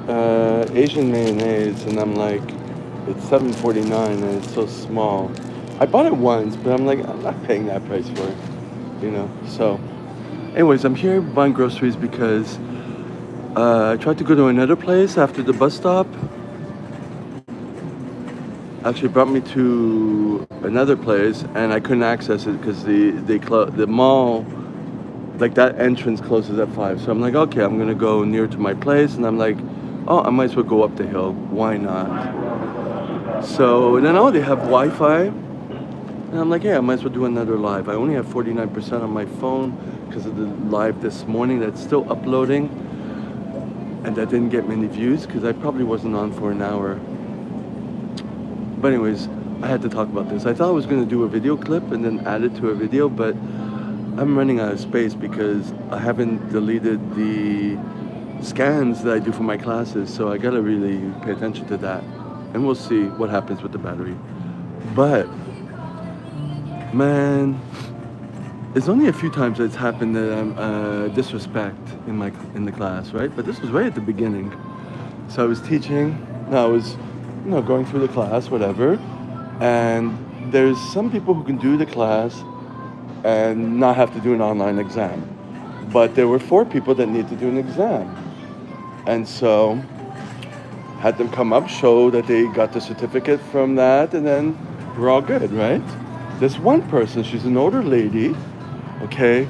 Asian mayonnaise, and I'm like, it's 7.49 and it's so small. I bought it once, but I'm like, I'm not paying that price for it, you know. So, anyways, I'm here buying groceries because I tried to go to another place after the bus stop. Actually, brought me to another place, and I couldn't access it because the mall, like that entrance closes at 5. So I'm like, okay, I'm gonna go near to my place, and I'm like, oh, I might as well go up the hill. Why not? So then, oh, they have Wi-Fi, and I'm like, yeah, I might as well do another live. I only have 49% on my phone because of the live this morning that's still uploading, and that didn't get many views because I probably wasn't on for an hour. But anyways, I had to talk about this. I thought I was gonna do a video clip and then add it to a video, but I'm running out of space because I haven't deleted the scans that I do for my classes, so I gotta really pay attention to that. And we'll see what happens with the battery. But man, it's only a few times that it's happened that I'm disrespect in the class, right? But this was right at the beginning. So I was teaching, no, I was, going through the class, whatever. And there's some people who can do the class and not have to do an online exam. But there were 4 people that need to do an exam. And so had them come up, show that they got the certificate from that, and then we're all good, right? This one person, she's an older lady, okay,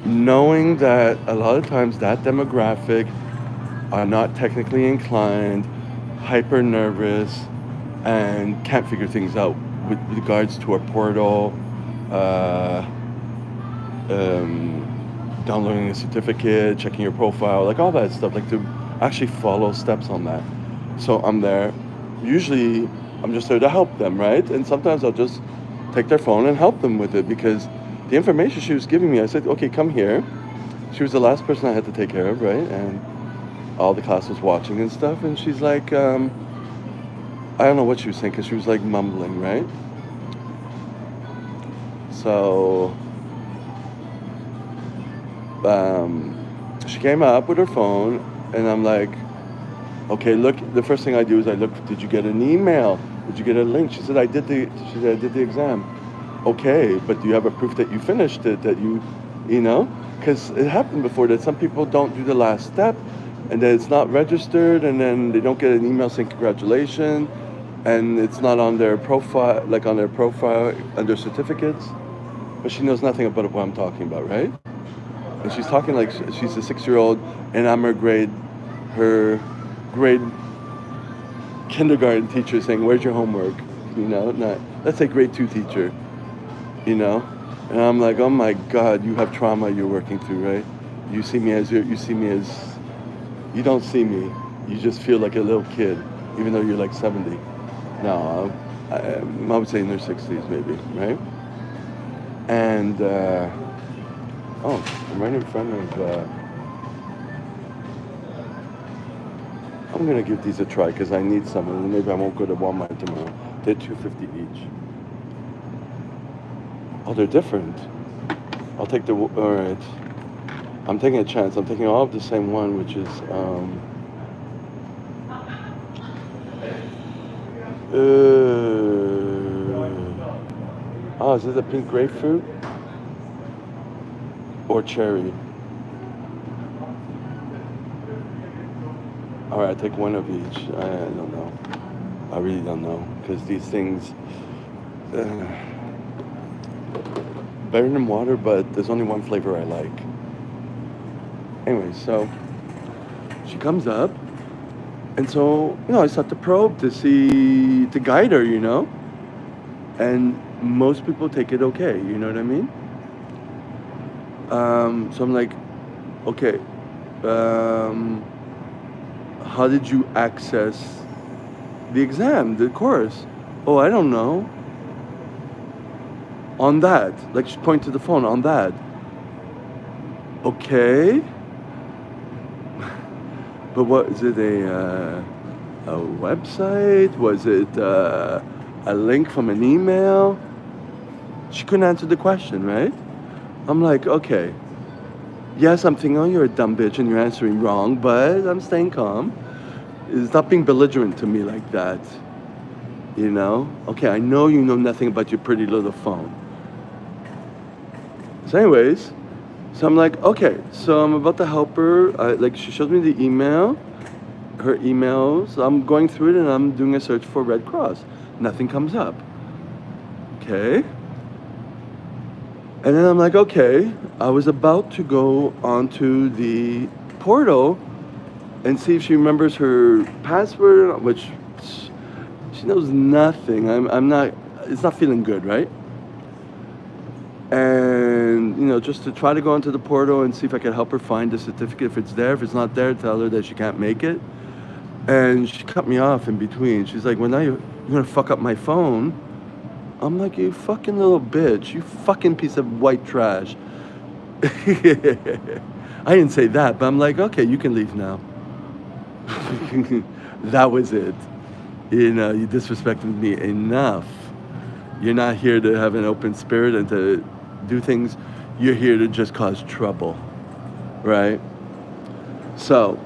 knowing that a lot of times that demographic are not technically inclined, hyper nervous, and can't figure things out with regards to a portal, downloading a certificate, checking your profile, like all that stuff, like to actually follow steps on that. So I'm there. Usually I'm just there to help them, right? And sometimes I'll just take their phone and help them with it because the information she was giving me, I said, okay, come here. She was the last person I had to take care of, right? And all the class was watching and stuff. And she's like, I don't know what she was saying because she was like mumbling, right? So she came up with her phone, and I'm like, okay, look. The first thing I do is I look. Did you get an email? Did you get a link? She said I did the. She said I did the exam. Okay, but do you have a proof that you finished it? That you know, because it happened before that some people don't do the last step, and then it's not registered, and then they don't get an email saying congratulations, and it's not on their profile, like on their profile under certificates. But she knows nothing about what I'm talking about, right? And she's talking like she's a 6-year-old, and I'm her grade kindergarten teacher saying, "Where's your homework?" You know, not let's say grade 2 teacher. You know, and I'm like, oh my God, you have trauma you're working through, right? You see me as you don't see me. You just feel like a little kid, even though you're like 70. No, I would say in their 60s maybe, right? And I'm right in front of. I'm gonna give these a try because I need some, and maybe I won't go to Walmart tomorrow. They're $2.50 each. Oh, they're different. I'll take the. All right. I'm taking a chance. I'm taking all of the same one, which is. Is it a pink grapefruit or cherry? All right, I take one of each. I don't know. I really don't know because these things better than water, but there's only one flavor I like. Anyway, so she comes up, and so I start to probe to guide her, and most people take it okay. You know what I mean? So I'm like, okay. How did you access the exam, the course? Oh, I don't know. On that, like she pointed to the phone, on that. Okay. But what is it? A website? Was it a link from an email? She couldn't answer the question, right? I'm like, okay. Yes, I'm thinking, oh, you're a dumb bitch and you're answering wrong, but I'm staying calm. Stop being belligerent to me like that. You know? Okay, I know you know nothing about your pretty little phone. So anyways, so I'm like, okay, so I'm about to help her. Like she shows me the email, her emails. I'm going through it and I'm doing a search for Red Cross. Nothing comes up. Okay. And then I'm like, okay, I was about to go onto the portal and see if she remembers her password, which she knows nothing. I'm not, it's not feeling good, right? And, you know, just to try to go onto the portal and see if I can help her find the certificate. If it's there, if it's not there, tell her that she can't make it. And she cut me off in between. She's like, well, now you're gonna fuck up my phone. I'm like, you fucking little bitch. You fucking piece of white trash. I didn't say that, but I'm like, okay, you can leave now. That was it. You know, you disrespected me enough. You're not here to have an open spirit and to do things. You're here to just cause trouble, right? So,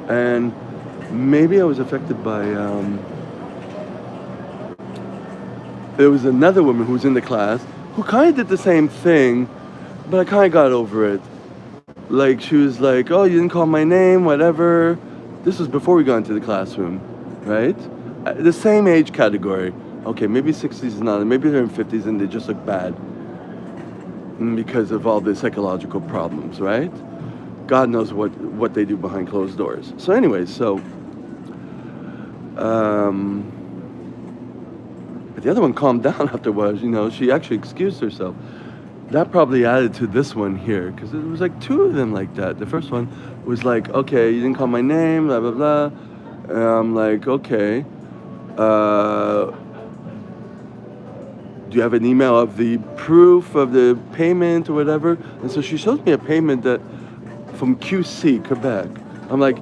and maybe I was affected by, there was another woman who was in the class who kind of did the same thing, but I kind of got over it. Like, she was like, oh, you didn't call my name, whatever. This was before we got into the classroom, right? The same age category. Okay, maybe 60s is not, maybe they're in 50s and they just look bad because of all the psychological problems, right? God knows what they do behind closed doors. So anyways, so, but the other one calmed down afterwards, you know, she actually excused herself. That probably added to this one here, because it was like two of them like that. The first one was like, okay, you didn't call my name, blah, blah, blah. And I'm like, okay. Do you have an email of the proof of the payment or whatever? And so she shows me a payment that from QC, Quebec. I'm like,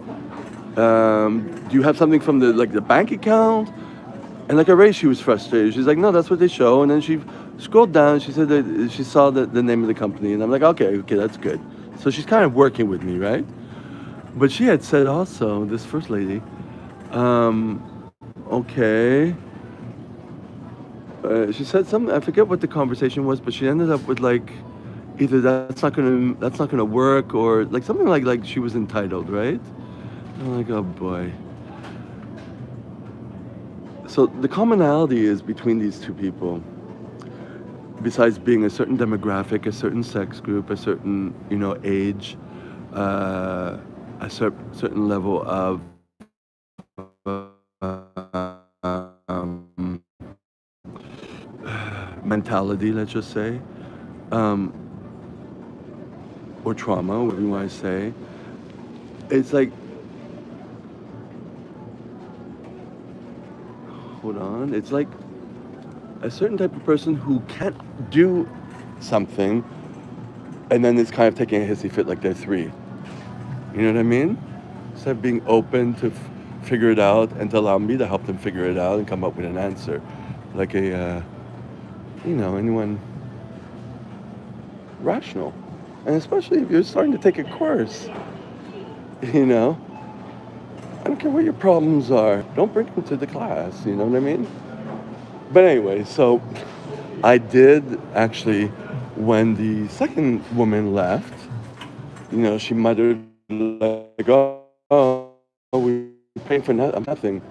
do you have something from the bank account? And like already she was frustrated. She's like, no, that's what they show. And then she scrolled down. She said that she saw the name of the company. And I'm like, okay, that's good. So she's kind of working with me, right? But she had said also, this first lady, okay. She said something, I forget what the conversation was, but she ended up with like, either that's not gonna work, or like something like she was entitled, right? I'm like, oh boy. So the commonality is between these two people, besides being a certain demographic, a certain sex group, a certain, you know, age, a certain level of mentality, let's just say, or trauma, whatever you want to say. It's like, hold on, it's like a certain type of person who can't do something and then it's kind of taking a hissy fit like they're 3. You know what I mean? Instead of being open to figure it out and to allow me to help them figure it out and come up with an answer. Like a, you know, anyone rational. And especially if you're starting to take a course, you know? I don't care what your problems are. Don't bring them to the class, you know what I mean? But anyway, so I did actually, when the second woman left, you know, she muttered like, oh, we paying for nothing.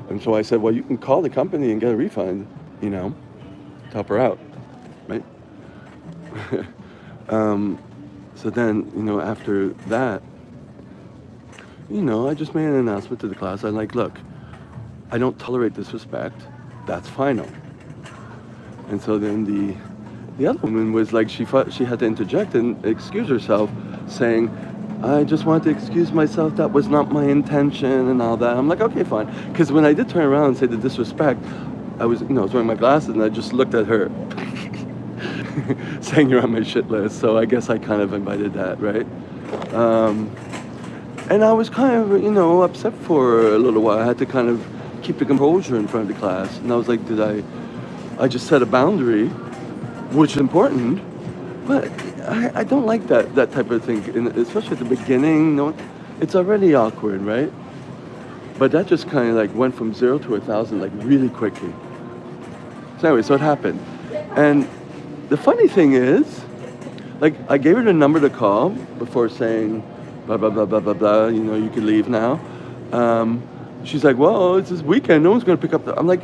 And so I said, well, you can call the company and get a refund, you know, to help her out, right? So then, you know, after that, you know, I just made an announcement to the class. I'm like, look, I don't tolerate disrespect. That's final. And so then the other woman was like, she thought she had to interject and excuse herself, saying, I just wanted to excuse myself. That was not my intention and all that. I'm like, okay, fine. Because when I did turn around and say the disrespect, I was, you know, I was wearing my glasses and I just looked at her saying you're on my shit list. So I guess I kind of invited that, right? And I was kind of, you know, upset for a little while. I had to kind of keep the composure in front of the class. And I was like, I just set a boundary, which is important, but I don't like that type of thing, and especially at the beginning. No, it's already awkward, right? But that just kind of like went from 0 to 1,000 like really quickly. So anyway, so it happened. And the funny thing is, like I gave her the number to call before saying blah blah blah blah blah blah. You know, you can leave now. She's like, well, it's this weekend. No one's gonna pick up I'm like,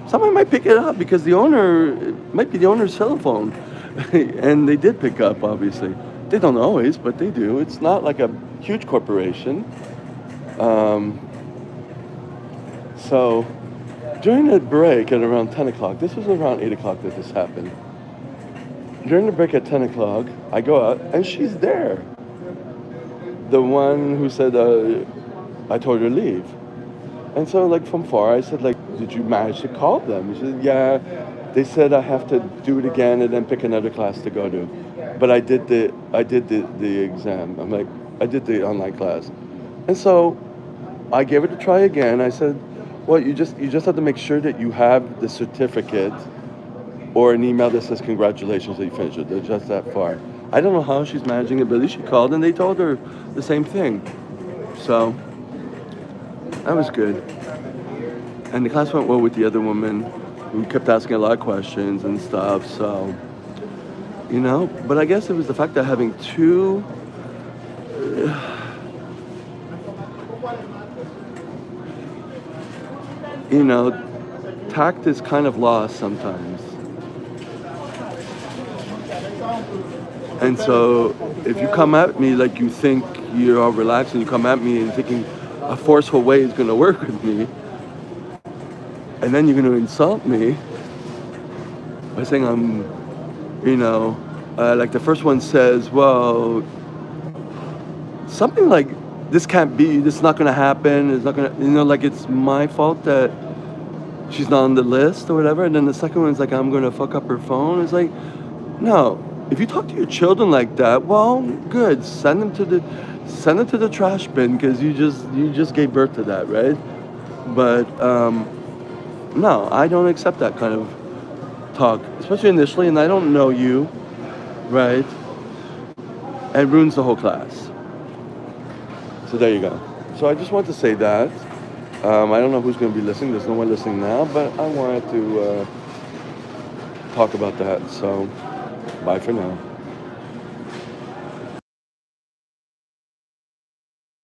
somebody might pick it up because the owner, it might be the owner's cell phone. And they did pick up, obviously. They don't always, but they do. It's not like a huge corporation. So during the break at around 10 o'clock, this was around 8 o'clock that this happened. During the break at 10 o'clock, I go out and she's there. The one who said, I told her to leave. And so like from far, I said like, did you manage to call them? She said, yeah, they said I have to do it again and then pick another class to go to. But I did the exam. I'm like, I did the online class. And so I gave it a try again. I said, well, you just have to make sure that you have the certificate or an email that says congratulations that you finished it. They're just that far. I don't know how she's managing it, but at least she called and they told her the same thing. So that was good. And the class went well with the other woman who kept asking a lot of questions and stuff. So, you know, but I guess it was the fact that having two you know, tact is kind of lost sometimes. And so if you come at me like you think you're all relaxed and you come at me and thinking a forceful way is going to work with me, and then you're going to insult me by saying I'm, you know, like the first one says, well, something like, this can't be, this is not going to happen, it's not going to, you know, like it's my fault that she's not on the list or whatever. And then the second one's like, I'm going to fuck up her phone. It's like, no, if you talk to your children like that, well, good, send them to the trash bin because you just gave birth to that, right? But no, I don't accept that kind of talk, especially initially, and I don't know you, right? And ruins the whole class. So there you go. So I just want to say that. I don't know who's going to be listening. There's no one listening now, but I wanted to talk about that. So bye for now.